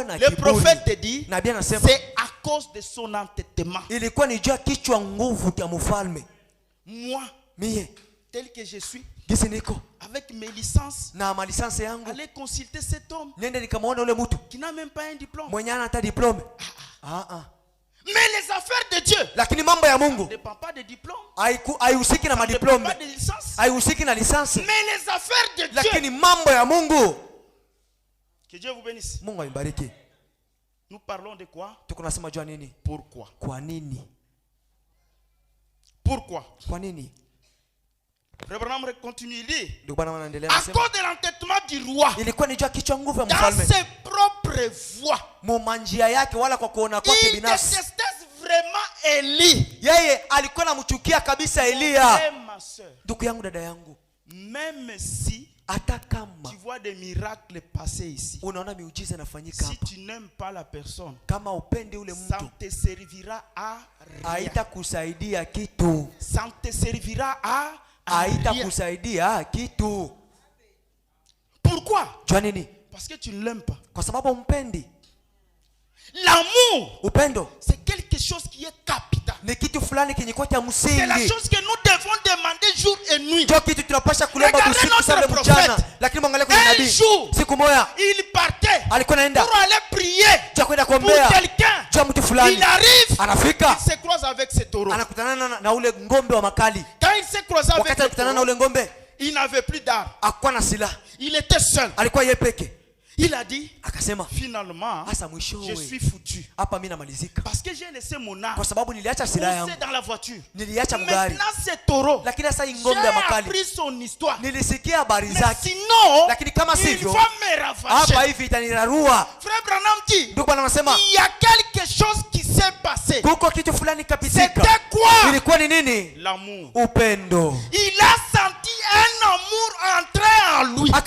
Le prophète te dit, c'est à cause de son entêtement. Moi, tel que je suis, avec mes licences, allez consulter cet homme qui n'a même pas un diplôme. Mais les affaires de Dieu, ça ne dépend pas de diplôme, ça ne dépend pas de licence. Mais les affaires de Dieu, que Dieu vous bénisse. Nous parlons de quoi? Pourquoi? Pourquoi? Frère Branham continue, il dit, à cause de l'entêtement du roi, dans ses propres voies, il détestait vraiment Élie. Ma soeur, même si tu vois des miracles passer ici, si tu n'aimes pas la personne, ça ne te servira à rien. Ça ne te servira à rien. Pourquoi? Parce que tu ne l'aimes pas. L'amour, c'est quelque chose qui est capital. C'est la chose que nous devons demander jour et nuit. Regardez notre prophète. Un jour, il partait pour aller prier pour quelqu'un. Il arrive, il se croise avec ce taureau. Quand il s'est croisé avec ce taureau, il n'avait plus d'armes. Il était seul. Il a dit, finalement, je suis foutu. Parce que j'ai laissé mon âme pousser dans la voiture. Maintenant, c'est taureau. J'ai appris son histoire. Mais sinon, il va me ravager. Frère Branham dit, il y a quelque chose qui s'est passé. C'était quoi? L'amour. Il a senti un amour entrer en lui. Il a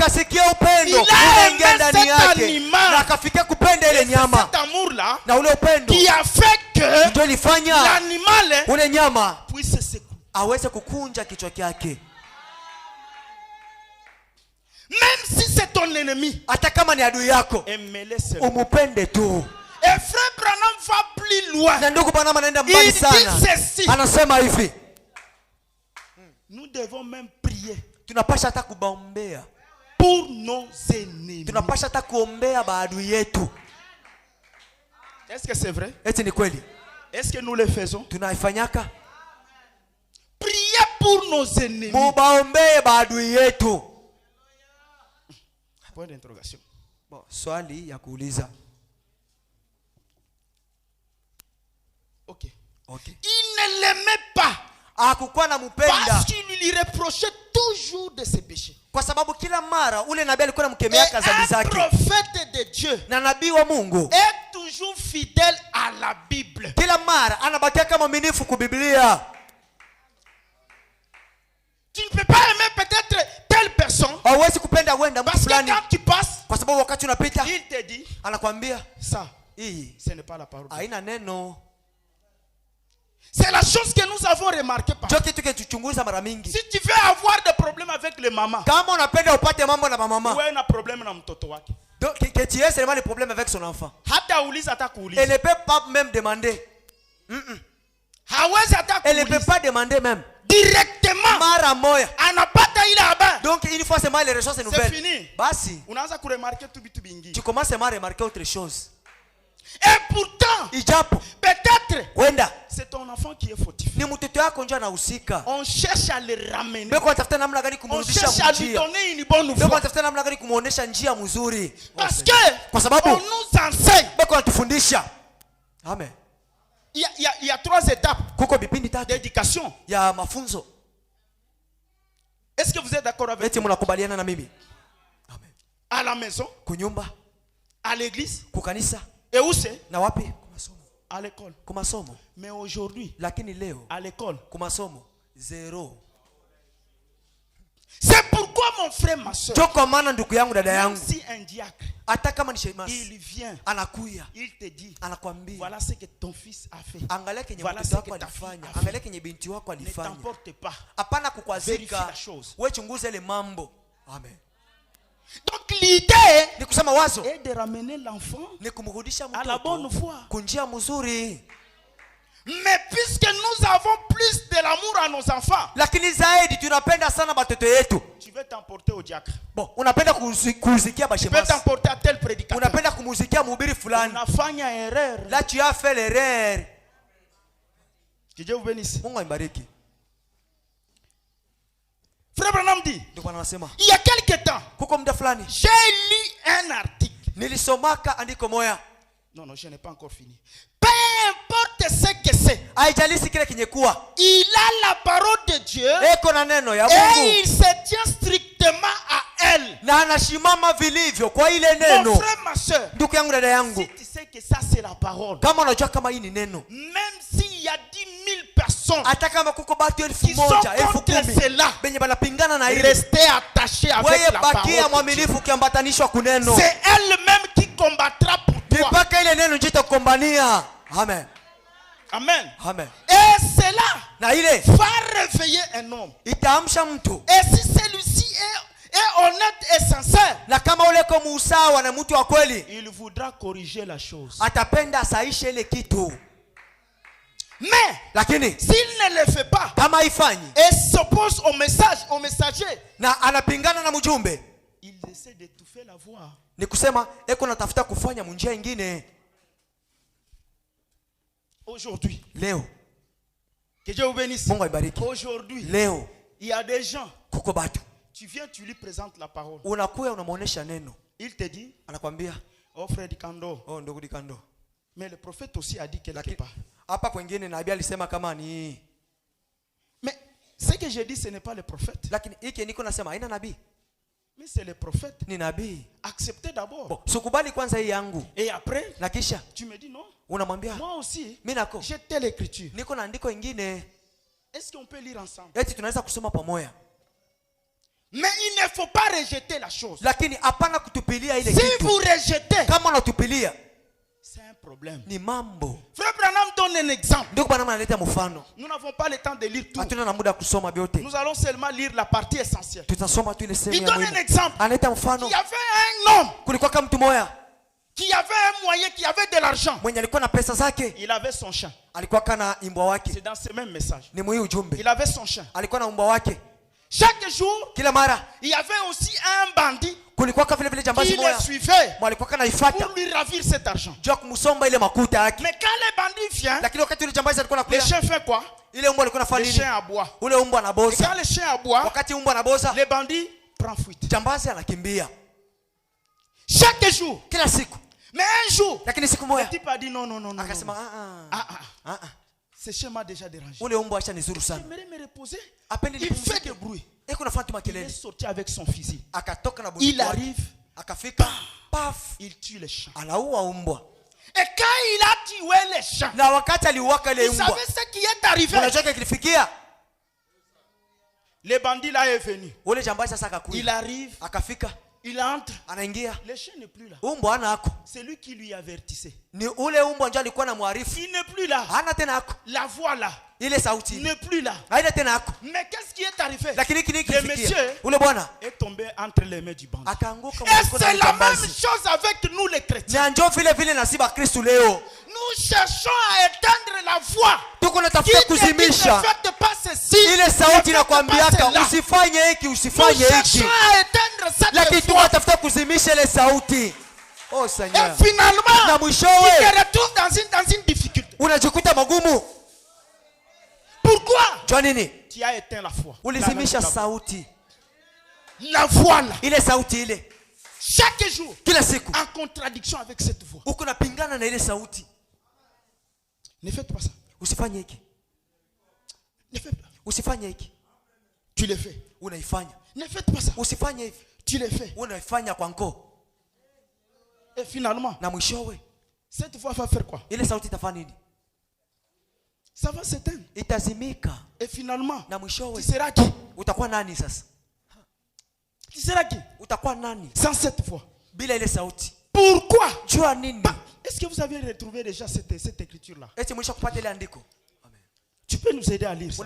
aimé cet animal. Et c'est cet amour-là qui a fait que l'animal puisse se couper. Même si c'est ton ennemi, aime-le seulement. Et frère Branham va plus loin. Il dit ceci. Nous devons même prier pour nos ennemis. Est-ce que c'est vrai? Est-ce que nous le faisons? Prier pour nos ennemis. Point d'interrogation. Ok. Il ne l'aimait pas. Parce qu'il lui reprochait toujours de ses péchés. Et un prophète de Dieu est toujours fidèle à la Bible. Tu ne peux pas aimer peut-être telle personne parce que quand tu passes, il te dit ça, ce n'est pas la parole. C'est la chose que nous avons remarqué. Si tu veux avoir des problèmes avec les mamans, ou un problème avec mtoto wake, elle ne peut pas même demander. Elle ne peut pas demander même. Directement. Donc une fois seulement les ressources nouvelles. C'est fini. Tu commences à remarquer autre chose. Et pourtant, peut-être c'est ton enfant qui est fautif. On cherche à le ramener. On cherche à lui donner une bonne voie. Parce que on nous enseigne. Amen. Il y a 3 étapes d'éducation. Est-ce que vous êtes d'accord avec moi? À la maison, à l'église, et où c'est? À l'école. Mais aujourd'hui, à l'école, 0. C'est pourquoi mon frère, ma soeur, même si un diacre, il vient, il te dit, voilà ce que ton fils a fait, voilà ce que ta fille a fait. Ne t'emporte pas, vérifie la chose. Amen. Donc l'idée est de ramener l'enfant à la bonne voie. Mais puisque nous avons plus de l'amour à nos enfants, tu veux t'emporter au diacre. Tu veux t'emporter à tel prédicateur. Là tu as fait l'erreur. Que Dieu vous bénisse. Frère Branham dit, il y a quelques temps, j'ai lu un article. Non, je n'ai pas encore fini. Peu importe ce que c'est, il a la parole de Dieu et il se tient strictement à elle. Mon frère, ma soeur, si tu sais que ça c'est la parole, même s'il y a 10 000 personnes qui sont contre cela, restez attachés avec la parole de Dieu. C'est elle-même qui combattra pour toi. Amen. Amen. Amen. Et cela va réveiller un homme. Et si celui-ci est honnête et sincère, il voudra corriger la chose. Mais s'il ne le fait pas et s'oppose au messager, il essaie d'étouffer la voix. Aujourd'hui, que Dieu vous bénisse. Aujourd'hui, il y a des gens, tu viens, tu lui présentes la parole. Il te dit, oh frère Dikando, mais le prophète aussi a dit quelque part. Mais ce que j'ai dit, ce n'est pas le prophète. Mais c'est le prophète. Acceptez d'abord. Et après, tu me dis non. Moi aussi, j'ai telle écriture. Est-ce qu'on peut lire ensemble? Mais il ne faut pas rejeter la chose. Si vous rejetez, c'est un problème. Frère Branham donne un exemple. Nous n'avons pas le temps de lire tout. Nous allons seulement lire la partie essentielle. Il donne un exemple. Il y avait un homme qui avait un moyen, qui avait de l'argent. Il avait son chien. C'est dans ce même message. Il avait son chien. Chaque jour, il y avait aussi un bandit qui le suivait pour lui ravir cet argent. Mais quand le bandit vient, le chien fait quoi? Le chien aboie. Et quand le chien aboie, le bandit prend fuite. Chaque jour. Mais un jour, le type a dit non. Ce chien m'a déjà dérangé. J'aimerais me reposer. Il fait du bruit. Il est sorti avec son fusil. Il arrive. Il tue les chiens. Et quand il a tué les chiens, il savait ce qui est arrivé. Le bandit là est venu. Il arrive. Il entre. Le chien n'est plus là. C'est lui qui lui avertissait. Il n'est plus là. La voix là n'est plus là. Mais qu'est-ce qui est arrivé? Le monsieur est tombé entre les mains du bandit. Et c'est la même chose avec nous les chrétiens. Nous cherchons à éteindre la voix qui te dit ne faites pas ceci, ne faites pas cela. Nous cherchons à éteindre cette voix. Oh Seigneur. Et finalement, il se retrouve dans une difficulté. Pourquoi? Tu as éteint la foi. La voix là. Chaque jour, en contradiction avec cette voix. Ne faites pas ça. Ne faites pas. Tu le fais. Ne faites pas ça. Tu le fais. Et finalement, cette voix va faire quoi? Ça va s'éteindre. Et finalement, tu seras qui? Tu seras qui? Sans cette voix. Pourquoi? Est-ce que vous avez retrouvé déjà cette écriture-là? Tu peux nous aider à lire ça.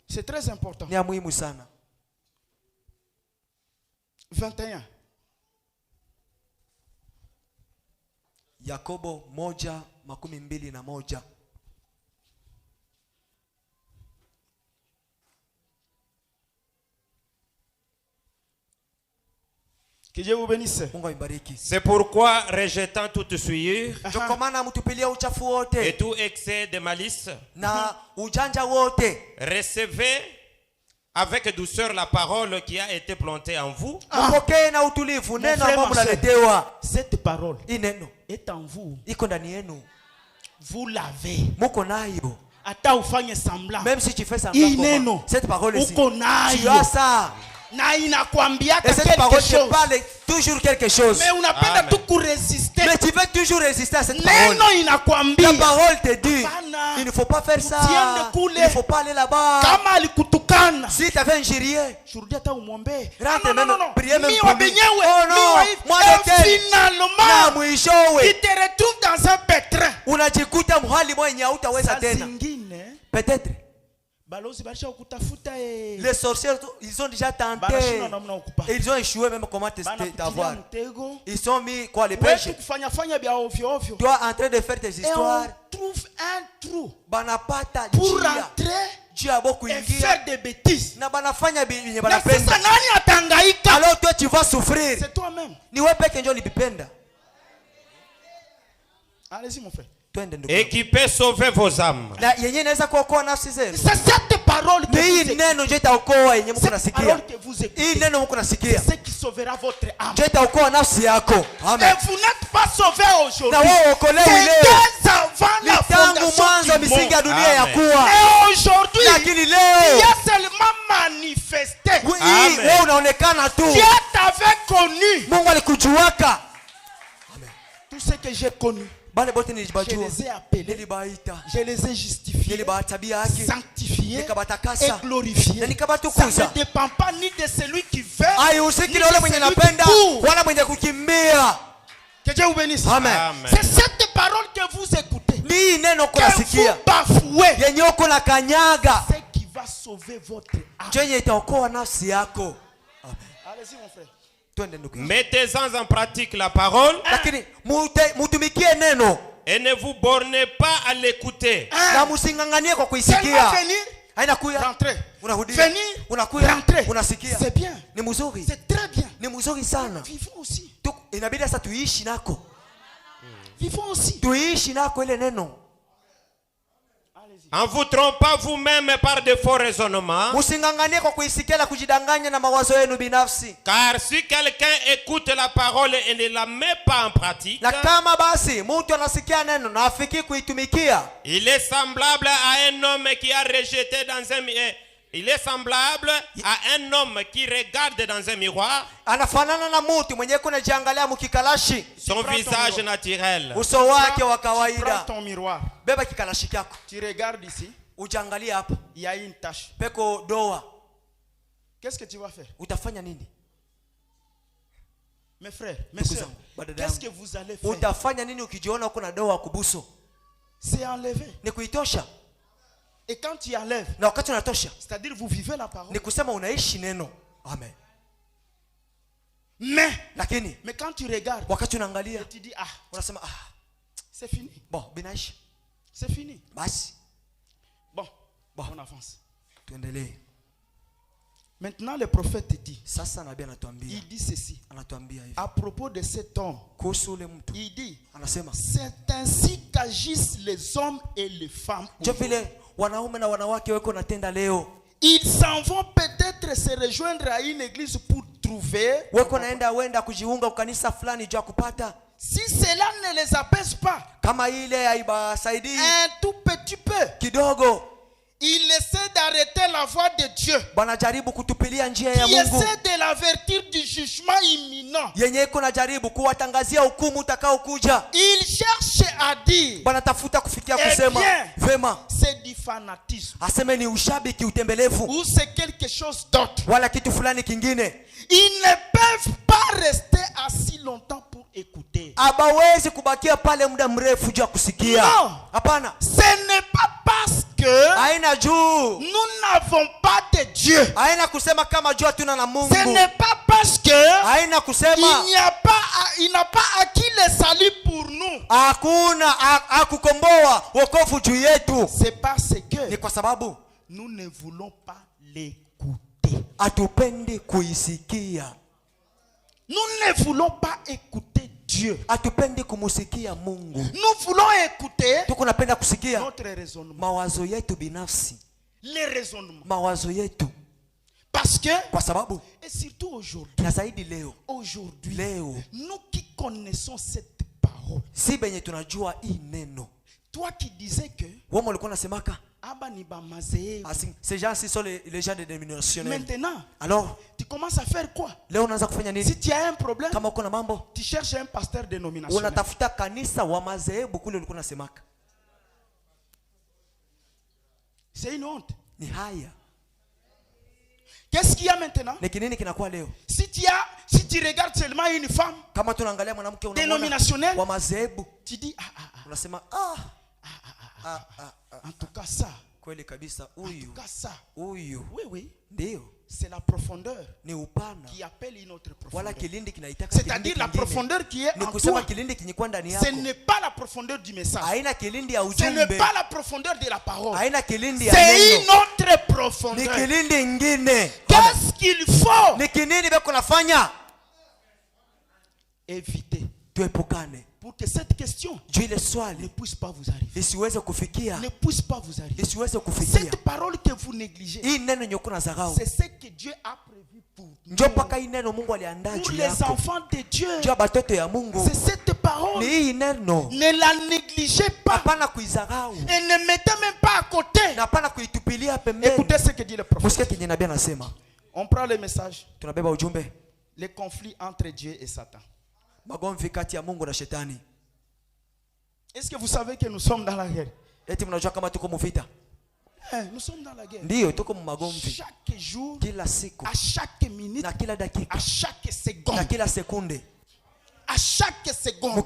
C'est très important. 21. Yakobo 1:21. Que Dieu vous bénisse. C'est pourquoi, rejetant toute souillure et et tout excès de malice, recevez avec douceur la parole qui a été plantée en vous. Cette parole est en vous. Vous l'avez. Ata ufanye semblant. Même si tu fais semblant, cette parole ici, tu as ça. Et cette parole te parle toujours quelque chose. Mais on appelle tout résister. Mais tu veux toujours résister à cette parole. La parole te dit, il ne faut pas faire ça. Il ne faut pas aller là-bas. Si tu avais injurié, rentre même, priez même pour lui. Oh non, moi lequel? Finalement, il te retrouve dans un pétrin. Unajikuta mahali mwenye hautaweza tena. Peut-être. Les sorciers, ils ont déjà tenté. Et ils ont échoué même comment t'avoir. Ils sont mis quoi les péchés. Toi en train de faire tes histoires. Et on trouve un trou pour rentrer et faire des bêtises. Alors toi tu vas souffrir. C'est toi-même. Allez-y mon frère. Et qui peut sauver vos âmes. C'est cette parole que vous écoutez. C'est ce qui sauvera votre âme. Et vous n'êtes pas sauvé aujourd'hui. C'est avant la fondation du monde. Et aujourd'hui, il y a seulement manifesté. Dieu t'avait connu. Tout ce que j'ai connu, je les ai appelés, je les ai justifiés, sanctifiés et glorifiés. Ça ne dépend pas ni de celui qui veut, ni de celui qui court. Que Dieu vous bénisse. Amen. C'est cette parole que vous écoutez, que vous bafouez, c'est qui va sauver votre âme. Allez-y mon frère. Mettez-en en pratique la parole et ne vous bornez pas à l'écouter. Seulement venir, rentrer. Venir, rentrer. C'est bien. C'est très bien. Vivons aussi. Vivons aussi. En vous trompant vous-même par de faux raisonnements. Car si quelqu'un écoute la parole et ne la met pas en pratique, il est semblable à un homme qui a rejeté dans un il est semblable à un homme qui regarde dans un miroir son visage naturel. Prends ton miroir. Tu regardes ici. Il y a une tache. Qu'est-ce que tu vas faire? Mes frères, mes soeurs, qu'est-ce que vous allez faire? C'est enlever. Et quand tu enlèves, c'est-à-dire vous vivez la parole. Mais quand tu regardes, et tu dis c'est fini. C'est fini. Bon, on avance. Maintenant le prophète dit, il dit ceci à propos de cet homme. Il dit, c'est ainsi qu'agissent les hommes et les femmes. Ils s'en vont peut-être se rejoindre à une église pour trouver. Si cela ne les apaise pas, un tout petit peu, il essaie d'arrêter la voix de Dieu, qui essaie de l'avertir du jugement imminent. Il cherche à dire, eh bien, c'est du fanatisme ou c'est quelque chose d'autre. Ils ne peuvent pas rester assis longtemps pour écouter. Non, ce n'est pas parce que nous n'avons pas de Dieu. Ce n'est pas parce que il n'a pas acquis le salut pour nous. C'est parce que nous ne voulons pas l'écouter. Nous ne voulons pas écouter Dieu. Nous voulons écouter notre raisonnement. Les raisonnements. Parce que, et surtout aujourd'hui, nous qui connaissons cette parole, toi qui disais que ces gens-ci sont les gens des dénominationnels. Maintenant, alors, tu commences à faire quoi? Si tu as un problème, tu cherches un pasteur dénominationnel. C'est une honte. Qu'est-ce qu'il y a maintenant? Si tu regardes seulement une femme dénominationnelle, tu dis en tout cas ça. Oui. C'est la profondeur qui appelle une autre profondeur. C'est-à-dire la profondeur qui est en toi. Ce n'est pas la profondeur du message. Ce n'est pas la profondeur de la parole. C'est une autre profondeur. Qu'est-ce qu'il faut éviter pour que cette question ne puisse pas vous arriver? Ne puisse pas vous arriver. Cette parole que vous négligez, c'est ce que Dieu a prévu pour nous. Pour les enfants de Dieu. C'est cette parole. Ne la négligez pas. Et ne mettez même pas à côté. Écoutez ce que dit le prophète. On prend le message. Les conflits entre Dieu et Satan. Est-ce que vous savez que nous sommes dans la guerre? Nous sommes dans la guerre. Chaque jour, à chaque minute, à chaque seconde. À chaque seconde.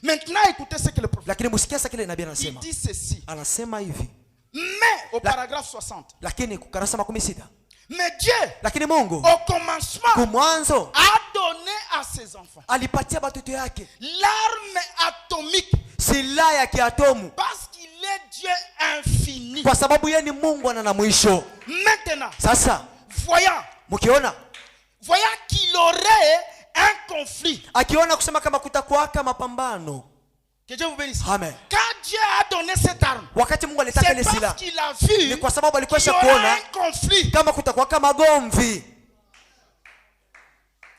Maintenant, écoutez ce que le prophète il dit ceci. Mais au paragraphe 60. Mais Dieu, au commencement, a donné à ses enfants l'arme atomique. Parce qu'il est Dieu infini. Maintenant, voyant qu'il aurait un conflit. Que Dieu vous bénisse. Amen. Quand Dieu a donné cette arme, c'est parce qu'il a vu qu'il y aura un conflit.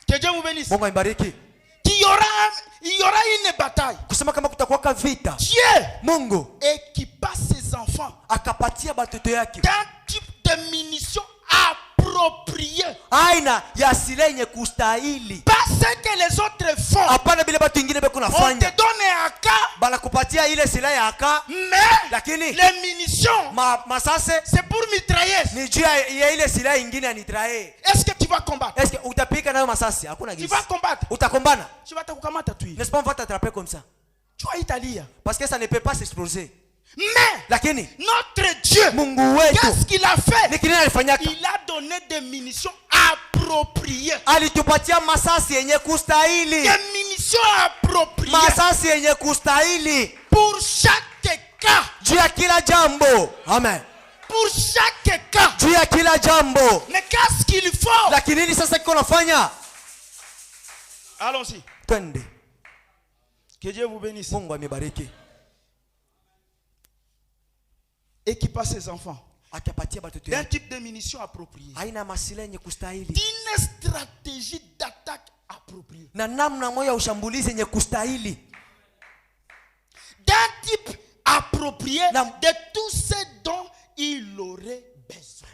Que Dieu vous bénisse. Il y aura une bataille. Dieu équipa ses enfants d'un type de munitions approprié. Pas ce que les autres font. On te donne un AK, mais les munitions, c'est pour mitrailler. Est-ce que tu vas combattre? Tu vas combattre. Tu vas t'attraper comme ça. Tu vas Italie. Parce que ça ne peut pas s'exploser. Mais notre Dieu, qu'est-ce qu'il a fait? Il a donné des munitions appropriées. Des munitions appropriées pour chaque cas. Amen. Pour chaque cas. Mais qu'est-ce qu'il faut? Allons-y. Que Dieu vous bénisse. Équipa ses enfants d'un type de munitions appropriées, d'une stratégie d'attaque appropriée, d'un type approprié de tout ce dont il aurait besoin.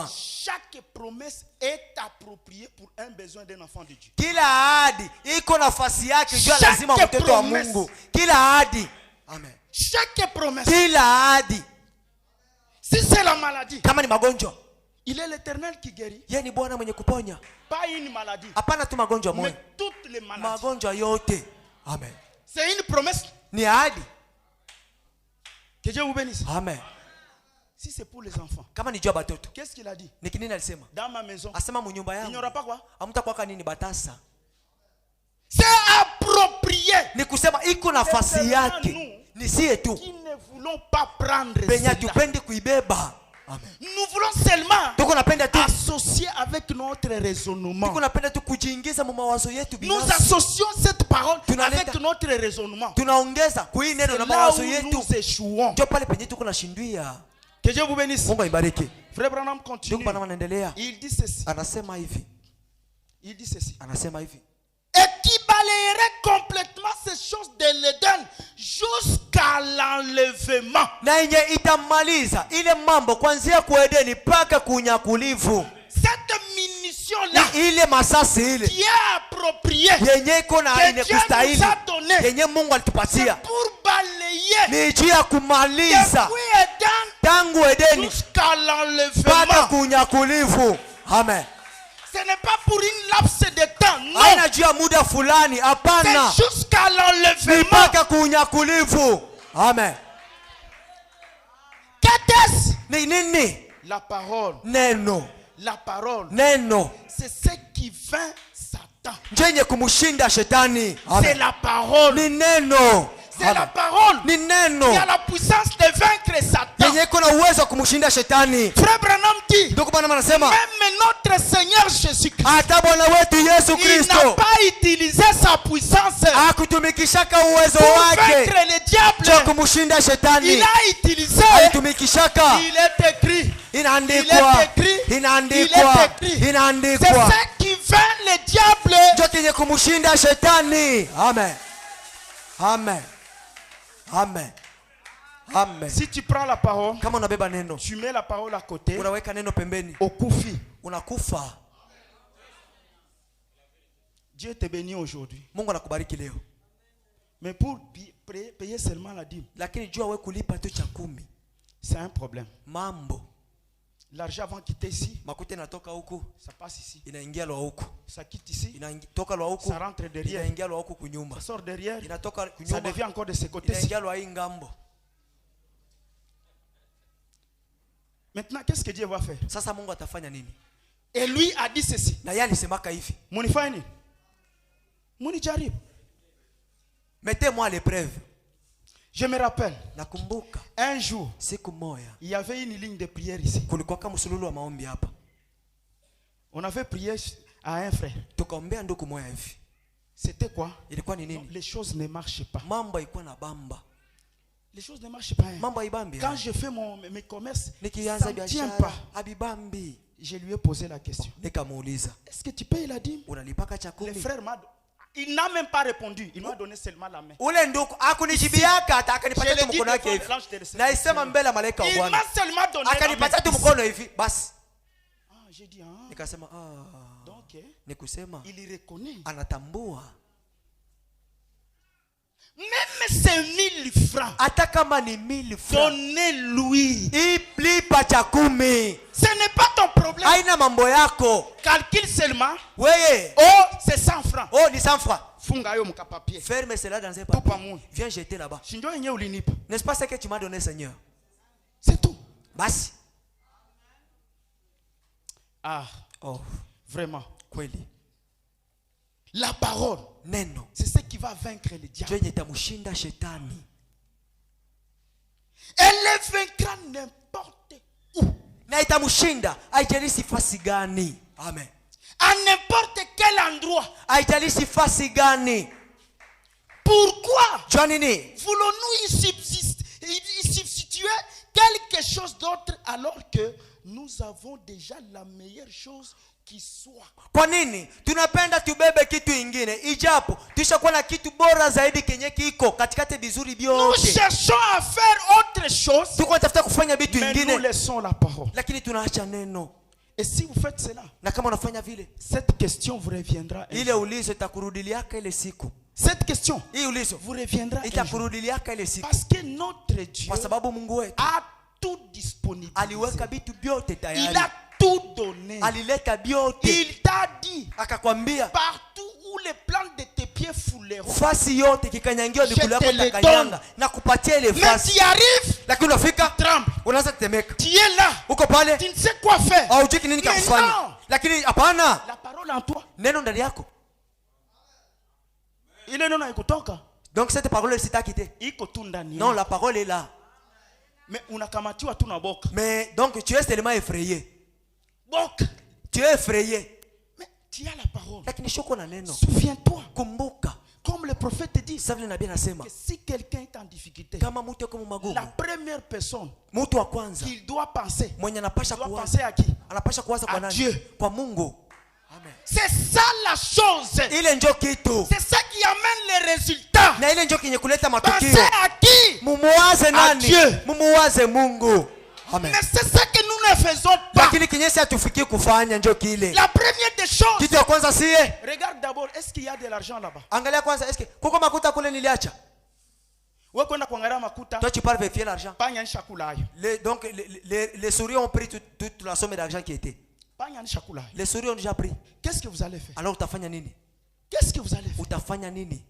Chaque promesse est appropriée pour un besoin d'un enfant de Dieu. Amen. Chaque promesse. Si c'est la maladie, il est l'Éternel qui guérit. Pas une maladie, mais toutes les maladies. Amen. C'est une promesse Ni ahadi. Que Dieu vous bénisse. Amen. Si c'est pour les enfants. Kama ni jua batoto. Qu'est-ce qu'il a dit? Ni kinini alisema? Dans ma maison. Asema munyumba yangu. Il n'y aura pas quoi? Hamtakuwa nini batasa. C'est approprié. Ni kusema iko nafasi yake. Ni sie tu. Qui ne voulons pas prendre Penya tupendi kuibeba. Amen. Nous voulons seulement associer avec notre raisonnement. Nous associons cette parole avec notre raisonnement. C'est là où nous échouons. Que Dieu vous bénisse. Frère Branham continue. Il dit ceci. Il dit ceci. Et qui balayerait complètement ces choses de l'Éden jusqu'à l'enlèvement. Cette munition-là qui est appropriée, que Dieu nous a donnée, c'est pour balayer depuis Éden jusqu'à l'enlèvement. Amen. Ce n'est pas pour une laps de temps, non. C'est jusqu'à l'enlèvement. Amen. Qu'est-ce? La parole. Neno. La parole. Neno. C'est ce qui vainc Satan. C'est la parole. Neno. C'est la parole qui a la puissance de vaincre Satan. Frère Branham dit, même notre Seigneur Jésus-Christ, il n'a pas utilisé sa puissance pour vaincre le diable. Il a utilisé, il est écrit. C'est ce qui vainc le diable. Amen. Amen. Amen. Amen. Si tu prends la parole, tu mets la parole à côté, au koufi. Dieu te bénit aujourd'hui. Mais pour payer seulement la dîme, c'est un problème. L'argent avant de quitter ici, ça passe ici. Ça quitte ici, ça rentre derrière. Ça sort derrière, ça devient encore de ce côté-ci. Maintenant, qu'est-ce que Dieu va faire? Et lui a dit ceci. Mettez-moi à l'épreuve. Je me rappelle, un jour, il y avait une ligne de prière ici. On avait prié à un frère. C'était quoi? Non, les choses ne marchent pas. Les choses ne marchent pas. Quand je fais mes commerces, ça ne tient pas. Je lui ai posé la question. Est-ce que tu payes la dîme? Le frère m'a... Il n'a même pas répondu. Il m'a donné seulement la main. Il m'a seulement donné la main. J'ai dit, donc, il y reconnaît. Même ces 1000 francs, donnez-lui. Ce n'est pas ton problème. Calcule seulement. Oh, c'est 100 francs. Oh, ni 100 francs. Ferme cela dans un papier. Viens jeter là-bas. N'est-ce pas ce que tu m'as donné, Seigneur? C'est tout. Basi. Oh, vraiment. Kweli. La parole, neno, c'est ce qui va vaincre le diable. Elle le vaincra n'importe où. Amen. À n'importe quel endroit. Pourquoi voulons-nous y substituer quelque chose d'autre alors que nous avons déjà la meilleure chose qui soit? Kwa nini tunapenda tubebe kitu ingine ijapo tushakuwa na kitu bora zaidi kenye kiko katikati vizuri vyote? Nous cherchons à faire autre chose, tuko tafuta kufanya vitu ingine, mais nous laissons la parole. Lakini tunaacha neno. Et si vous faites cela, na kama unafanya vile, cette question vous reviendra. Ile ulizo itakurudiliaka ile siku. Cette question vous reviendra. Itakurudiliaka ile siku. Parce que notre Dieu kwa sababu Mungu wetu a tout disponible. Aliweka vitu vyote tayari. Il a tout donné. Alileta vyote. Il t'a dit akakwambia, partout où les plantes de tes pieds fouleront, fasi yote kikanyangio miguu yako utakanyanga na kupatia ile fasi. Mais tu arrives, lakini unafika tremble, unaanza kutemeka. tu es là, uko pale, tu ne sais quoi faire. au hujui nini kufanya. Lakini hapana, la parole en toi, neno ndani yako, ile neno haikutoka. Donc cette parole elle s'est quittée. Iko tu ndani. Non, la parole est là. Mais unakamatiwa tu na boka. Mais donc tu es tellement effrayé. Boka. Tu es effrayé. Mais tu as la parole. Lakini shoko na neno. Souviens-toi. Kumbuka. Comme le prophète dit. Ça vile nabii anasema. Si quelqu'un est en difficulté. Kama mtu yuko magumu. La première personne. Mtu wa kwanza. Qu'il doit penser. Mwenye anapasha kuwaza. Penser à qui? Anapasha kuwaza kwa nani? Kwa Mungu. Amen. C'est ça la chose. Ile ndio kitu. C'est ça qui amène les résultats. Na ile ndio kinye kuleta matokeo. Pensez à qui? Mumuwaze nani? Mumuwaze Mungu. Amen. Mais c'est ça que nous ne faisons pas. Lakini kinyesi hatufikii kufanya ndio kile. La première des choses. Kitu ya kwanza sie. Regarde d'abord, est-ce qu'il y a de l'argent là-bas? Angalia kwanza, est-ce que kuko makuta kule niliacha? Wewe kwenda kuangalia makuta. Toi tu parles vérifier l'argent. Panya nisha kula hayo. Donc les souris ont pris toute la somme d'argent qui était. Panya nisha kula hayo. Les souris ont déjà pris. Qu'est-ce que vous allez faire? Alors utafanya nini? Qu'est-ce que vous allez faire? Utafanya nini?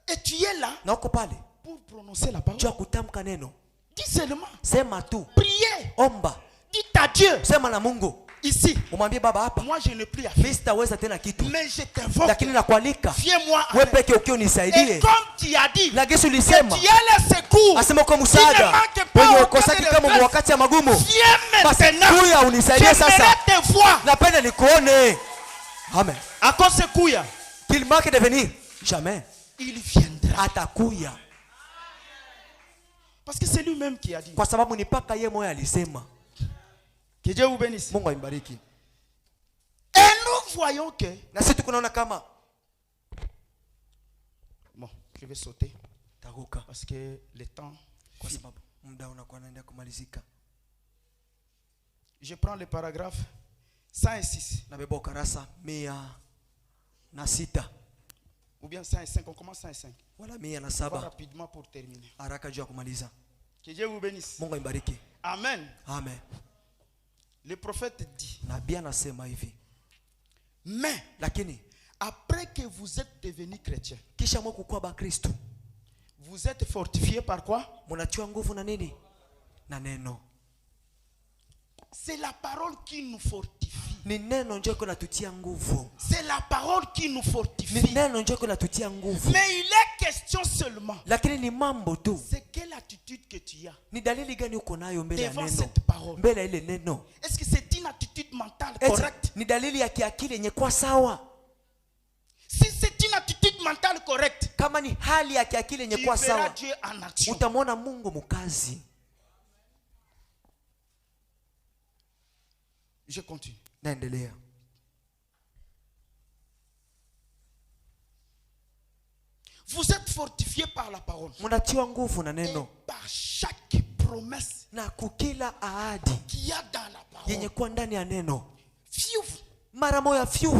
Et tu es là. Na uko pale. Pour prononcer la parole. Tu as kutamka neno. Dis seulement. Sema tu. Priez. Omba. Dis à Dieu. Sema na Mungu. Ici. Umwambie baba hapa. Moi je ne prie à faire. Mimi sitaweza tena kitu. Mais je t'invoque. Lakini nakualika. Viens-moi. Wewe peke yako unisaidie. Et comme tu as dit. Na Yesu ulisema. Tu es le secours. Asema kwa msaada. Wewe ukosaki kama wakati ya magumu. Viens maintenant. Kuya unisaidie sasa. te voir. Napenda nikuone. Amen. Akose kuya. Qu'il manque de venir. Jamais. Il viendra. Atakuya. Parce que c'est lui-même qui a dit. Kwa sababu ni paka yeye moyo alisema. Que Dieu vous bénisse. Mungu ambariki. Et nous voyons que. Na sisi tunaona kama. Bon, je vais sauter. Taruka. Parce que le temps. Kwa sababu muda unakuwa unaenda kumalizika. Je prends le paragraphe 106. Na bebo karasa 106. Ou bien 105, on commence 105. Wala 107. Rapidement pour terminer. Haraka juu ya kumaliza. Que Dieu vous bénisse. Mungu ambariki. Amen. Amen. Le prophète dit. Nabii anasema hivi. Mais lakini après que vous êtes devenu chrétien, kisha mwa kukuwa ba Kristo, vous êtes fortifié par quoi? Munatiwa nguvu na nini? Na neno. C'est la parole qui nous fortifie. Ni neno ndio iko natutia nguvu. C'est la parole qui nous fortifie. Ni neno ndio iko natutia nguvu. Mais il est question seulement. Lakini ni mambo tu. C'est quelle attitude que tu as? Ni dalili gani uko nayo mbele ya devant neno? cette parole. Mbele ya ile neno. Est-ce que c'est une attitude mentale correcte? Ni dalili ya kiakili yenye kwa sawa. Si c'est une attitude mentale correcte, kama ni hali ya kiakili yenye kwa sawa, Dieu en action. Utamwona Mungu mukazi. Je continue. Naendelea. Vous êtes fortifiés par la parole. Munatiwa nguvu na neno. Et par chaque promesse na kukila ahadi qu'il y a dans la parole. Yenye kwa ndani ya neno. Fiu. Mara moja fiu.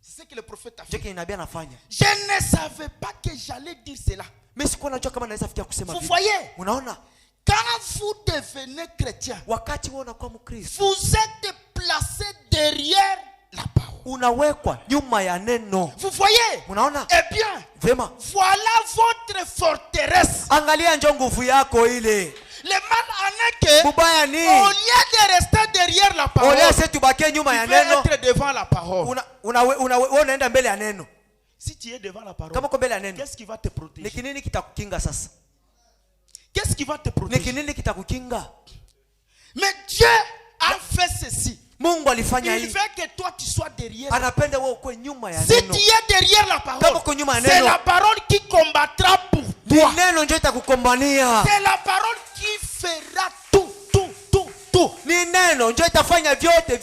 C'est ce que le prophète a fait. Je ne savais pas que j'allais dire cela. Mais si kuna kama naweza fikia kusema vous voyez? Unaona? Quand vous devenez chrétien, wakati wewe unakuwa Mkristo, vous êtes placé derrière la parole. Unawekwa nyuma ya neno. Vous voyez? Unaona? Eh bien, vema. Voilà votre forteresse. Angalia njo nguvu yako ile. Le mal en est que Bubaya ni au lieu de rester derrière la parole, être devant la parole. Unaenda mbele ya neno. Si tu es devant la parole, kama uko mbele ya neno, qu'est-ce qui va te protéger? Ni kinini kitakukinga sasa? Qu'est-ce qui va te protéger? Ni kinini kitakukinga? Mais Dieu a fait ceci. Mungu alifanya hivi. Il veut que toi tu sois derrière. Anapenda wewe uko nyuma ya Si neno. tu es derrière la parole, c'est la parole qui combattra pour toi. Neno ndio itakukombania. C'est la parole qui fera tout. Ni neno ndio itafanya vyote.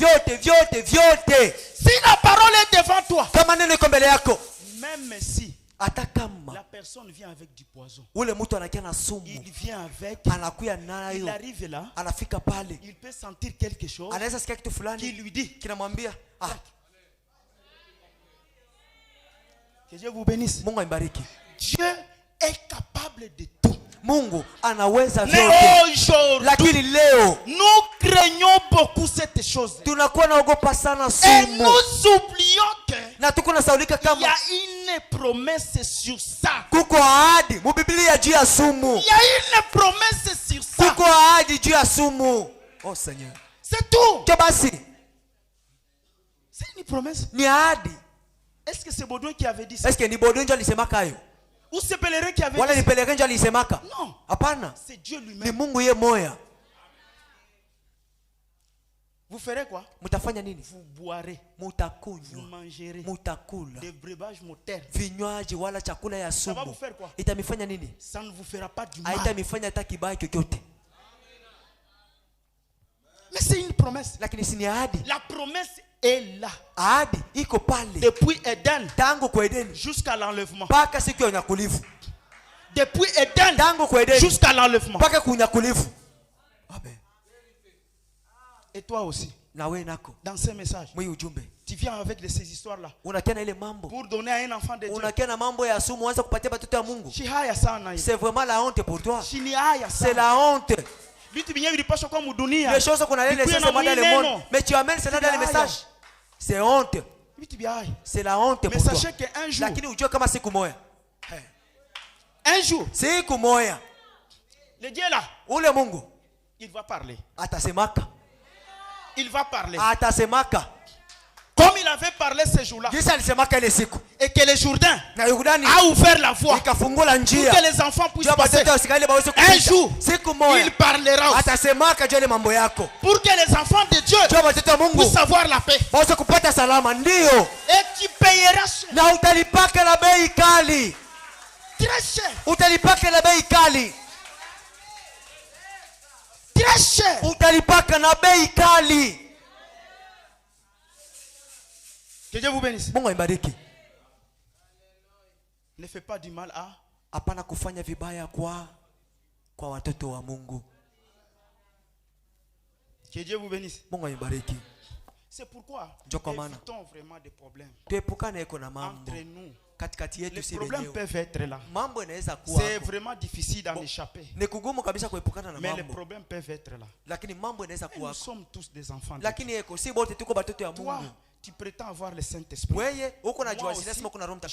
Si la parole est devant toi, kama neno iko mbele yako, même si hata kama la personne vient avec du poison, ule mtu anakia na sumu, il vient avec, anakuya nayo, il arrive là, anafika pale, il peut sentir quelque chose, anaweza sikia kitu fulani qui lui dit, kinamwambia que Dieu vous bénisse. Mungu ambariki. Dieu est capable de tout. Mungu anaweza vyote. Lakini leo nous craignons beaucoup cette chose. Tunakuwa naogopa sana sumu. Et nous oublions que na tuko nasaulika kama il y a une une promesse sur ça. Kuko ahadi mu Biblia juu ya sumu. Il y a une promesse sur ça. Kuko ahadi juu ya sumu. Oh Seigneur. C'est tout. Basi. C'est une promesse. Ni ahadi. Est-ce que c'est Baudouin qui avait dit ça? Est-ce que ni Baudouin ndio alisemaka hayo? Ou c'est Pèlerin qui avait Wala dit ni Pèlerin ndio alisemaka? Non. Hapana. C'est Dieu Ni lui-même. Mungu yeye moya. Vous ferez quoi? Mutafanya nini? Vous boirez. Vous Mutakunywa. mangerez. Mutakula. Des breuvages mortels. Vinywaji wala chakula ya Ça va sumu. vous faire quoi? Itamifanya nini? Ça ne vous fera pas du mal. Haitamifanya hata kibaya chochote. Mais c'est une promesse. Lakini si ni ahadi. La promesse est là. Ahadi iko pale. Depuis Eden Tangu kwa Edeni jusqu'à l'enlèvement. mpaka siku ya unyakulivu. Depuis Eden Tangu kwa Edeni jusqu'à l'enlèvement. mpaka kunyakulivu. Amen. Et toi aussi. Na wewe nako. Dans ces messages. Mwi ujumbe. Tu viens avec ces histoires-là. Unakiana ile mambo. Pour donner à un enfant de Dieu. Unakiana mambo ya sumu uanze kupatia watoto wa Mungu. C'est vraiment la honte pour toi. C'est C'est la honte. Vitu vinyewe vilipaswa kwa dunia. Les choses qu'on a laissées seulement dans le monde. Mais tu amènes cela dans les messages. C'est honte. C'est la honte pour toi. Mais sachez qu'un jour. Lakini ujue kama siku moja. Un jour. Siku moja. Le Dieu là. Ule Mungu. Il va parler. Atasemaka. Il va parler. Atasemaka. Comme il avait parlé ce jour-là. Et que le Jourdain a ouvert la voie pour que les enfants puissent passer. Un jour, il parlera aussi. Pour que les enfants de Dieu puissent avoir la paix. Et tu payeras cher. Très cher. Très cher. Que Dieu vous bénisse. Ne fais pas du mal à. Hapana kufanya vibaya kwa watoto wa Mungu. Que Dieu vous bénisse. Mungu aibariki. C'est pourquoi évitons vraiment des problèmes. Tuepukane iko na mambo. Entre nous. Katikati yetu si wenyewe. Les problèmes peuvent être là. Mambo inaweza kuwa. C'est vraiment difficile d'en échapper. Ni kugumu kabisa kuepukana na mambo. Mais les problèmes peuvent être là. Lakini mambo inaweza kuwa. Nous sommes tous des enfants. Lakini eko si bote tuko batoto ya Mungu. Tu prétends avoir le Saint-Esprit. Je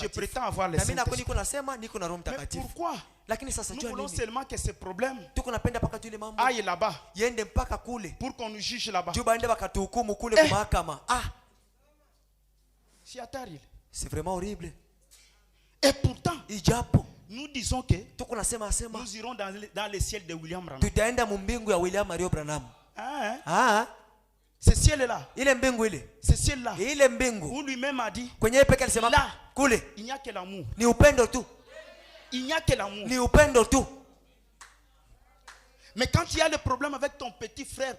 prétends avoir le Saint-Esprit. Mais pourquoi? Nous voulons seulement que ces problèmes aillent là-bas. Pour qu'on nous juge là-bas. C'est vraiment horrible. Et pourtant, nous disons que nous irons dans le ciel de William Branham. Ce ciel-là, ce ciel-là, où lui-même a dit, là, il n'y a que l'amour. Il n'y a que l'amour. Mais quand il y a le problème avec ton petit frère,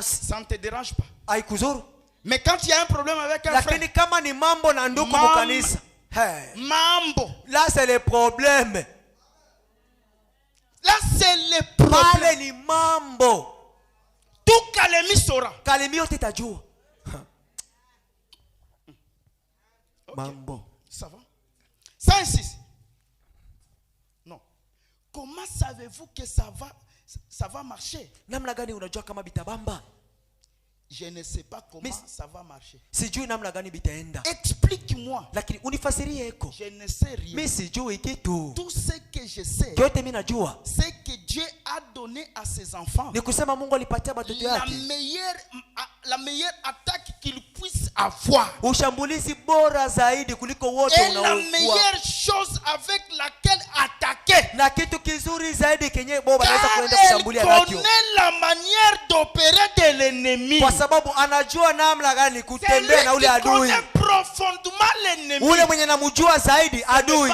ça ne te dérange pas. Mais quand il y a un problème avec un frère, mambo. Là c'est le problème. Là c'est le problème. Mambo. Tout Kalemi sera. Kalemi yote tajua. Mambo. Ça va? Ça insiste. Non. Comment savez-vous que ça va marcher? Namna gani unajua kama bitabamba? Je ne sais pas comment ça va marcher. Sijui namna gani bitaenda. Explique-moi. Lakini unifasirie eko. Je ne sais rien. Mimi sijui kitu. Tout ce que je sais, yote mimi najua, c'est que Dieu a donné à ses enfants ni kusema Mungu alipatia watoto wake la meilleure attaque qu'ils puissent avoir. Ushambulizi bora zaidi kuliko wote unaokuwa. Et la meilleure chose avec laquelle attaquer. Na kitu kizuri zaidi kenye Baba anaweza kuenda kushambulia nacho. Il connaît la manière d'opérer de l'ennemi. Kwa sababu anajua namna gani kutembea na ule adui. Profondément l'ennemi. Ule mwenye namjua zaidi adui.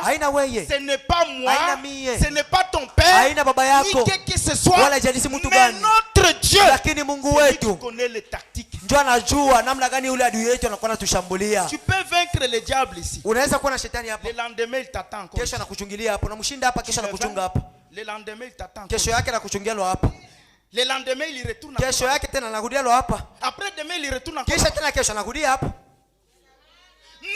Haina wewe. Ce n'est pas moi. Haina mie. Ce n'est pas ton père. Haina baba yako. Ni que ce soit. Wala jalisi mtu gani. Mais notre Dieu. Lakini Mungu wetu connaît les tactiques. Ndio anajua namna gani ule adui yetu anakuwa anatushambulia. Tu peux vaincre le diable ici. Unaweza kuwa na shetani hapa. Le lendemain il t'attend encore. Kesho anakuchungilia hapo. Unamshinda hapa, kesho anakuchunga hapa. Le lendemain il t'attend. Kesho yake anakuchungia lo hapa. Le lendemain il retourne. Kesho yake tena anakudia lo hapa. Après demain il retourne encore. Kesho tena kesho anakudia hapa.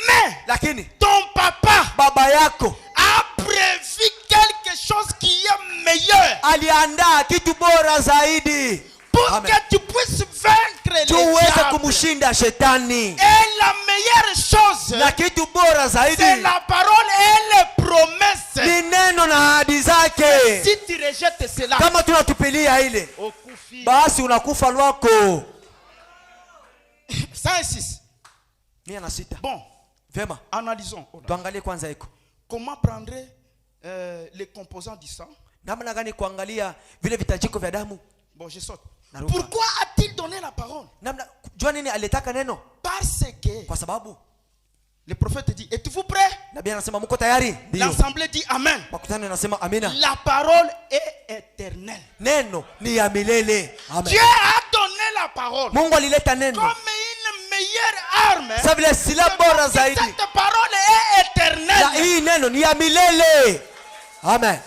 Mais lakini ton papa, baba yako, a prévu quelque chose qui est meilleur. Aliandaa kitu bora zaidi. Pour que tu puisses vaincre le diable. Tuweze kumshinda shetani. Et la meilleure na kitu bora zaidi, c'est la parole et les promesses. Ni neno na ahadi zake. Si tu rejettes cela, kama tunatupilia ile, basi unakufa lwako. 106. 106. Bon, Vema, analysons. tuangalie kwanza iko. Comment prendre les composants du sang? Namna gani kuangalia vile vitajiko vya damu? Bon, je saute. Naruka. Pourquoi a-t-il donné la parole? Namna jua nini alitaka neno? Parce que Kwa sababu le prophète dit, êtes-vous prêts? nabii anasema mko tayari? Ndio. L'assemblée dit amen. Makutano anasema amina. La parole est éternelle. Neno ni ya milele. Amen. Dieu a donné la parole Mungu alileta neno comme une meilleure arme. sasa vile silaha bora zaidi. Cette parole est Na éternelle. hii neno ni ya milele. Amen.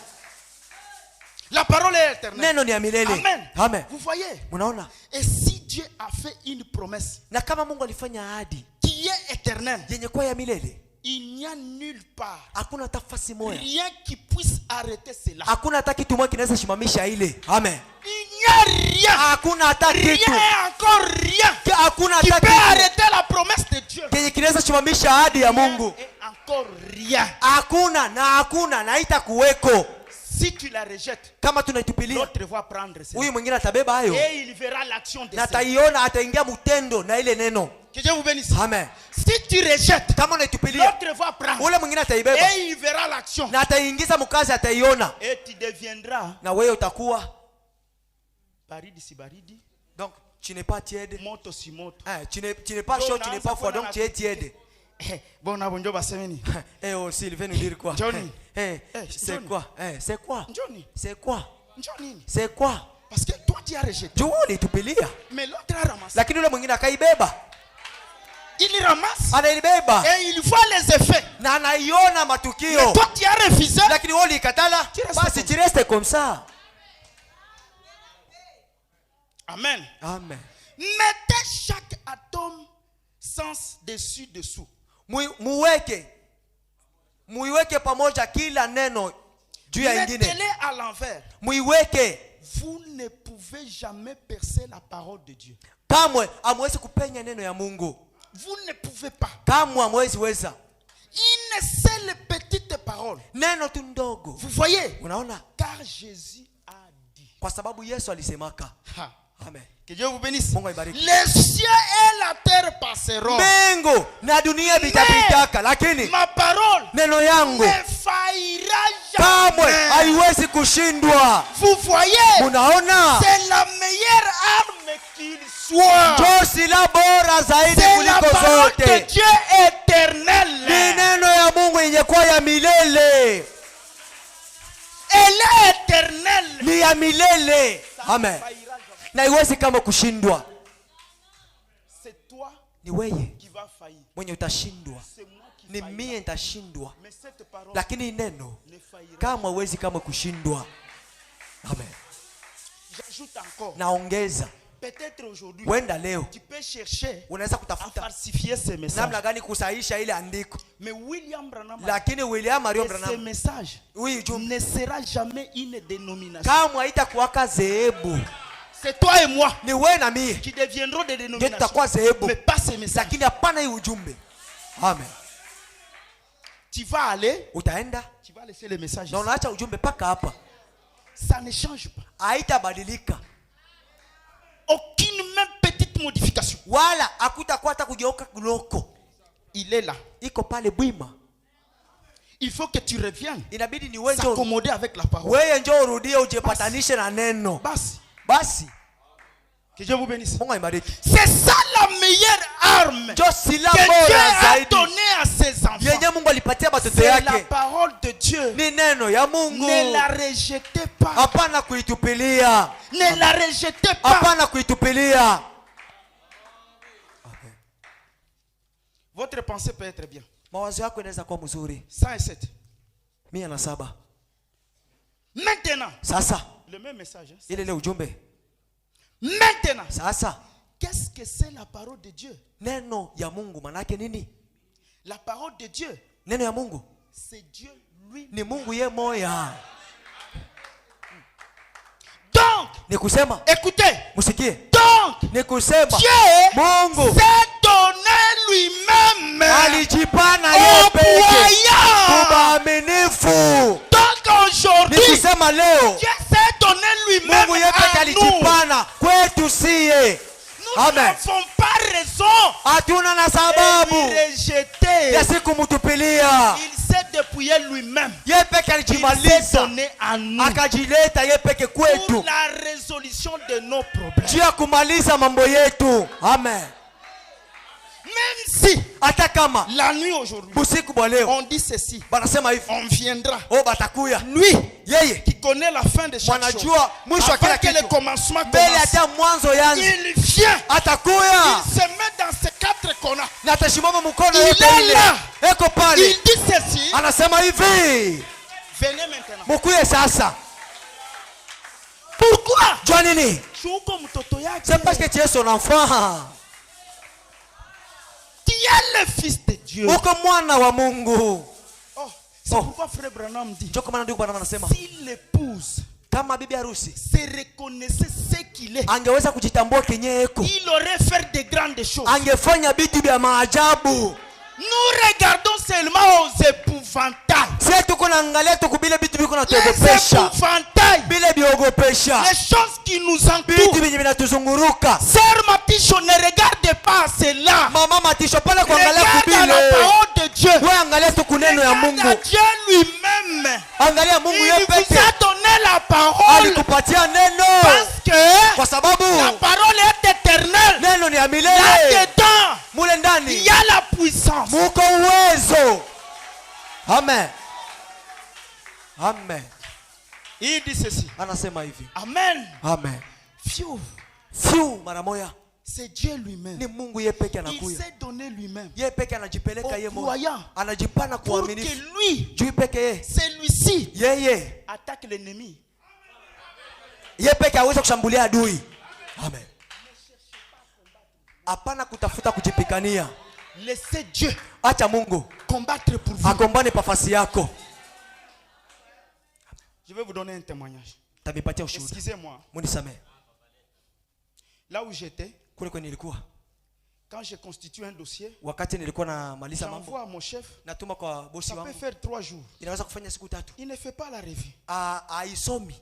La parole est éternelle. Neno ni ya milele. Amen. Amen. Vous voyez? Unaona? Et si Dieu a fait une promesse Na kama Mungu alifanya ahadi qui est éternelle, yenye kwa ya milele, il n'y a nulle part hakuna hata nafasi moja, rien qui puisse arrêter cela. hakuna hata kitu moja kinaweza shimamisha ile. Amen. Il n'y a rien, Hakuna hata rien kitu, et encore rien hakuna qui hata peut kitu arrêter la promesse de Dieu. kenye kinaweza shimamisha ahadi ya Mungu. Et encore rien. Hakuna na haitakuweko. Si tu la rejettes, Kama tunaitupilia, l'autre va prendre cela. huyu mwingine atabeba hayo Et il verra l'action de na cela. ataiona, ataingia mtendo na ile neno. Que Dieu vous bénisse. Amen. Si tu rejettes, Kama unaitupilia, l'autre va prendre. ule mwingine ataibeba Et il verra l'action. na ataiingiza mkazi, ataiona, Et tu deviendras na wewe utakuwa baridi si baridi, donc tu n'es pas tiède, moto si moto. tu n'es pas chaud, tu n'es pas froid, donc tu es tiède. Bon, na bonjo basemeni. Eh oh, Sylvain nous dire quoi? Johnny. C'est Johnny. quoi? C'est quoi? Johnny. C'est quoi? Johnny. C'est quoi? Parce que toi tu as rejeté. Juu ulitupilia, Mais l'autre a ramassé. lakini ule mwingine akaibeba, Il ramasse. anaibeba Et il voit les effets. na anaiona Mais matukio, toi tu as refusé. lakini wewe ulikatala, Tu restes basi tu restes comme ça. Amen. Amen. Mettez chaque atome sens dessus dessous. Muiweke pamoja kila neno juu ya ingine. Mettez-les à l'envers. Muiweke. Vous ne pouvez jamais percer la parole de Dieu. Kamwe hamwezi kupenya neno ya Mungu. Vous ne pouvez pas. Kamwe hamwezi weza. Une seule petite parole. Neno tu ndogo. Vous voyez? Unaona? Car Jésus a dit. Kwa sababu Yesu alisemaka. Ha. Amen. Que Dieu vous bénisse. Mungu aibariki. Les cieux et la terre passeront. Mbingu na dunia vitapitaka, lakini Ma parole neno yangu ne faillira kamwe jamais. haiwezi kushindwa. Vous voyez? Unaona? C'est la meilleure arme qu'il soit. Ndio silaha bora zaidi C'est la kuliko parole de zote. Dieu éternelle. Ni neno ya Mungu yenye kuwa ya milele. Elle est éternelle. Ni ya milele. Amen. Na iwezi kama kushindwa. C'est toi Ni wewe qui vas faillir. mwenye utashindwa. C'est moi qui Ni faillirai. mie nitashindwa. Mais cette parole Lakini neno ne faillira. kama huwezi kama kushindwa. Amen. J'ajoute encore. Naongeza, Peut-être aujourd'hui, wenda leo tu peux chercher unaweza à kutafuta falsifier ces messages. namna gani kusahisha ile andiko, Mais William Branham, lakini William Marion et ces Branham messages huyu jumbe ne sera jamais une dénomination. kamwe haitakuwaka zehebu. C'est toi et moi Ni wewe na mie qui deviendront des ndio dénominations. tutakuwa zehebu, Mais pas ces messages. lakini hapana hii ujumbe. Amen. Tu vas aller, Utaenda tu vas laisser les messages. na unaacha ujumbe paka hapa, Ça ne change pas. haitabadilika Aucune même petite modification. wala hakutakuwa hata kugeuka kuloko. Il est là. Iko pale bwima. Il faut que tu reviennes Inabidi ni wewe njoo, s'accommoder avec la parole. wewe njoo urudie ujipatanishe na neno. Basi Que Dieu vous bénisse. Mungu aibariki. C'est ça la meilleure arme Ndio silaha que Dieu bora a zaidi donnée à ses enfants. yenye Mungu alipatia watoto C'est la yake. parole de Dieu. Ni neno ya Mungu. Ne la rejetez pas. Hapana kuitupilia. Ne la rejetez pas. Hapana kuitupilia. Votre pensée peut être bien. Mawazo yako inaweza kuwa mzuri. 107. 107. Maintenant. Sasa Le même message. ile ile ujumbe. Maintenant. Sasa Qu'est-ce que c'est la parole de Dieu? neno ya Mungu manake nini? La parole de Dieu. Neno ya Mungu C'est Dieu lui. ni Mungu ye moya. Donc, Ni kusema, écoutez. musikie. Donc, Ni kusema Dieu Mungu s'est donné lui-même. atajipana yeye peke kubaaminifu. Donc aujourd'hui, nikisema leo Dieu s'est donné lui-même Mungu yeye peke à alijipana kwetu siye. nous n'avons pas raison hatuna na sababu ya siku mutupilia. il s'est dépouillé lui-même, yeye peke il s'est alijimaliza donné à nous akajileta yeye peke kwetu pour la résolution de nos problèmes. juu ya kumaliza mambo yetu. Amen. Même si hata kama la nuit aujourd'hui busiku bwa leo on dit ceci, banasema hivi, on viendra, batakuya lui yeye qui connaît la fin de chaque chose, wanajua mwisho wa kila avant que le kitu commencement mbele commence, hata mwanzo yanzi, il vient, atakuya il se met dans ces quatre corners, na atashimama mkono il yote est ile là, eko pale, il dit ceci, anasema hivi, venez maintenant. mukuye sasa. Pourquoi? Jua nini? Shuko mtoto yake. C'est parce que tu es son enfant. Tu es le fils de Dieu. Uko mwana wa Mungu. Oh, c'est pourquoi frère Branham dit, Njoo kama ndugu Branham anasema, si l'épouse kama bibi harusi se reconnaissait ce qu'il est, angeweza kujitambua kenye eko, il aurait fait de grandes choses. angefanya vitu vya maajabu. Nous regardons seulement aux épouvantails. Sisi tuko naangalia tu kubile vitu biko Les natuogopesha. épouvantails. Bile biogopesha. Les choses qui nous Vitu entourent. vyenye vinatuzunguruka. Sœur Maticho, ne regarde pas à cela. Mama Matisho pala kuangalia Regarde à la kubile. parole de Dieu. Wewe angalia tu kuneno ya Regarde à Mungu. Dieu lui-même. Angalia Mungu Il yeye vous peke. a donné la parole Alikupatia neno. parce que Kwa sababu la parole est éternelle. neno ni ya milele. Là-dedans, Mule il ndani y a la puissance. muko uwezo. Amen. Amen. Il dit ceci. Anasema hivi. Amen. Amen. Fiu. Fiu mara moja. C'est Dieu lui-même. Ni Mungu yeye peke Il anakuya. s'est donné lui-même. Yeye peke anajipeleka yeye Au moja. croyant. Anajipana Pour que kuaminifu. lui, Juu peke yeye. celui-ci, Yeye. attaque l'ennemi. Yeye peke aweza kushambulia adui. Amen. Hapana kutafuta kujipikania. Laissez Dieu Acha Mungu combattre pour vous. agombane pafasi yako. Je vais vous donner un témoignage. Tabipatia ushuhuda. Excusez-moi. Munisamehe. Là où j'étais, Kule kwenye nilikuwa. quand j'ai constitué un dossier, Wakati nilikuwa na maliza mambo. j'envoie à mon chef. Natuma kwa bosi Ça peut wangu. faire 3 jours. Inaweza kufanya siku 3. Il ne fait pas la revue. Aisomi.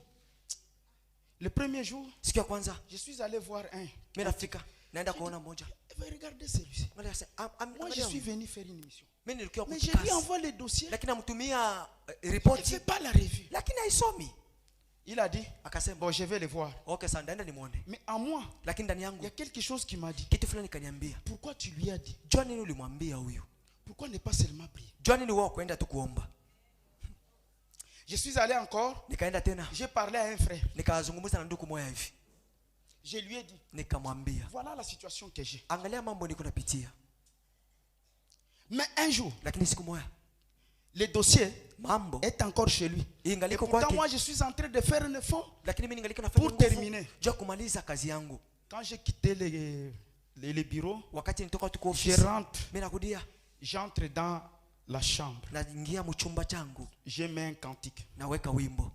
Le premier jour, Siku ya kwanza je suis allé voir un. mimi nafika naenda kuona moja. Regardez celui-ci. Moi, je suis venu faire une mission. Mais je lui envoie le dossier. Lakini namtumia Il ne ripoti. fait pas la revue. Lakini aisomi. Il a dit, Akasema, bon, je vais le voir. okay, sasa ndaenda nimuone. Mais en moi, Lakini ndani il y a yangu quelque chose qui m'a dit. kitu fulani kaniambia. Pourquoi tu lui as dit? Jua nini ulimwambia huyu? Pourquoi ne pas seulement prier? Jua nini wewe kwenda tu kuomba? Je suis allé encore. Nikaenda tena. J'ai parlé à un frère. Nikazungumza na ndugu moja hivi. Je lui ai dit, Nikamwambia, voilà la situation que j'ai. angalia mambo niko napitia. Mais un jour, Lakini siku moja le dossier mambo est encore chez lui. Et ingaliko pourtant, kwake. moi, je suis en train de faire un effort. Lakini mimi ningalika nafanya Pour terminer. Jua kumaliza kazi yangu. Quand j'ai quitté le bureau, Wakati nitoka tu kwa je ofisi. rentre, Mimi nakudia. j'entre dans la chambre. Naingia mchumba changu. Je mets un cantique. Naweka wimbo.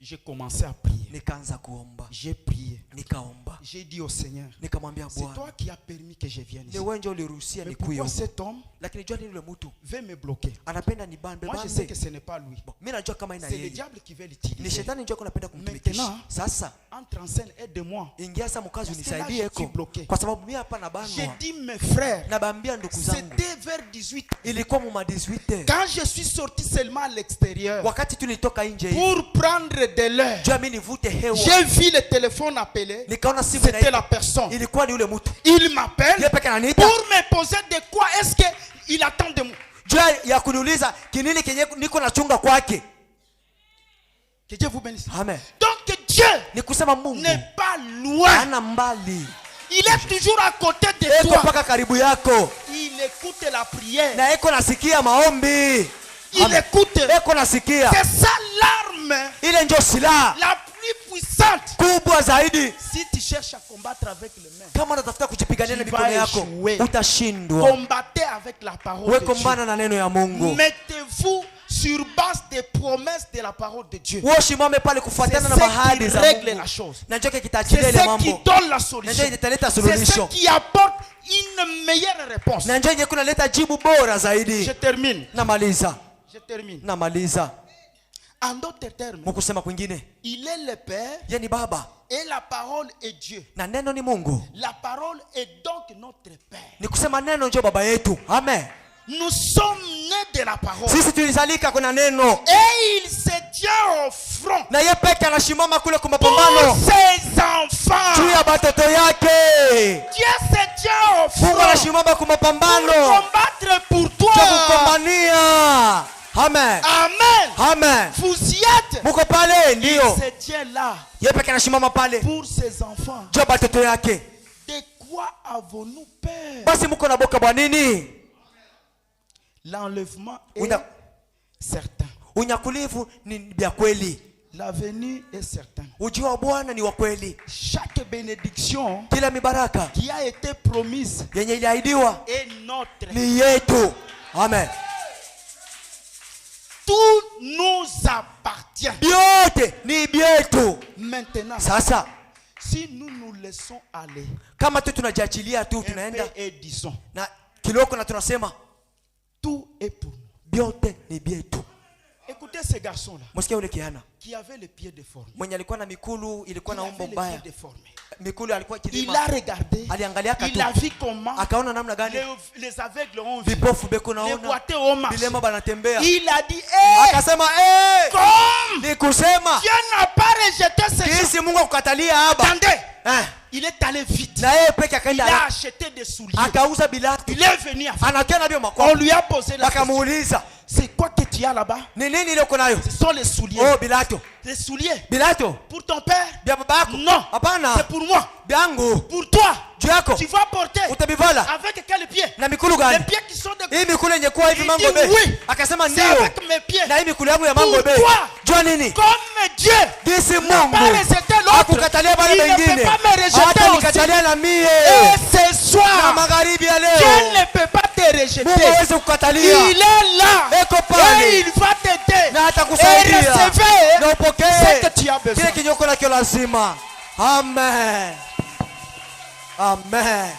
J'ai commencé à prier. Nikaanza kuomba. J'ai prié. Nikaomba. J'ai dit au Seigneur, Nikamwambia c'est Bwana, toi qui as permis que je vienne ni ici. wewe ndio uliruhusia Mais nikuye pourquoi huko. cet homme Lakini jua nini yule mtu veut me bloquer? anapenda nibambe Moi, je sais que bambe. ce n'est pas lui. Mimi najua kama ina C'est le yeye. diable qui veut Ni l'utiliser. shetani ndio anapenda kumtumikisha. Maintenant, Sasa entre en scène, aide-moi. ingia sasa mkazi Parce que là, unisaidie je suis eko. bloqué. Kwa sababu mimi hapa J'ai nabanwa. dit, mes frères, Nabambia ndugu zangu. c'était vers 18. Ilikuwa muma 18. Quand je suis sorti seulement à l'extérieur Wakati tulitoka nje hivi. pour prendre de l'air, Jua mimi nivute hewa. j'ai vu le téléphone appeler. Nikaona simu C'était la inaita. personne. Ilikuwa ni yule mtu. Il m'appelle Yeye peke ananiita. pour me poser de quoi est-ce qu'il attend de moi. Jua ya kuniuliza kinini kenye niko nachunga kwake. Que Dieu vous bénisse. Amen. Donc Dieu Ni kusema Mungu n'est pas loin. hana mbali. Il est toujours à côté de Eko toi. paka karibu yako. Il écoute la prière. Na eko nasikia maombi. Il écoute. Eko nasikia. C'est ça l'arme Ile ndio silaha la plus puissante. kubwa zaidi. Si tu cherches à combattre avec les mains, Kama unatafuta kujipigania na Tu mikono vas yako, échouer. utashindwa. combattez avec la parole Wewe de kombana na neno ya Dieu. Mungu. Mettez-vous sur base des promesses de la parole de Dieu. C'est ce qui règle la chose. C'est ce qui donne la solution. C'est ce qui apporte une meilleure réponse. Je termine. Je termine. En d'autres termes, il est le Père et la parole est Dieu. La parole est donc notre Père. Amen. Nous sommes nés de la parole. Et il se tient au front pour ses enfants. Dieu se tient au front pour combattre pour toi. Amen. Amen. Amen. Vous y êtes. Il se tient là pour ses enfants. De quoi avons-nous peur? L'enlèvement est certain. L'avenir est certain. Chaque bénédiction qui a été promise est notre. Amen. Tout nous appartient. Maintenant, si nous nous laissons aller et disons tout est pour nous. Écoutez ce garçon-là qui avait les pieds déformés. Il a regardé, il a vu comment les aveugles ont vu, les boiteux ont marché. Il a dit, comme Dieu n'a pas rejeté ces gens. Attendez, il est allé vite. Il a acheté des souliers. Il est venu on lui a posé la question. C'est quoi que tu as là-bas? Ce sont les souliers. Les souliers. Pour ton père? Non. C'est pour moi. Pour toi. Tu vas porter. Avec quel pied? Les pieds qui sont de il dit oui. C'est avec mes pieds. Pour toi. Comme Dieu n'a pas rejeté l'autre, il ne peut pas me rejeter aussi. Et ce soir, Dieu ne peut pas te rejeter. Il est là. Et il va t'aider. Et recevoir ce que tu as besoin. Amen. Amen.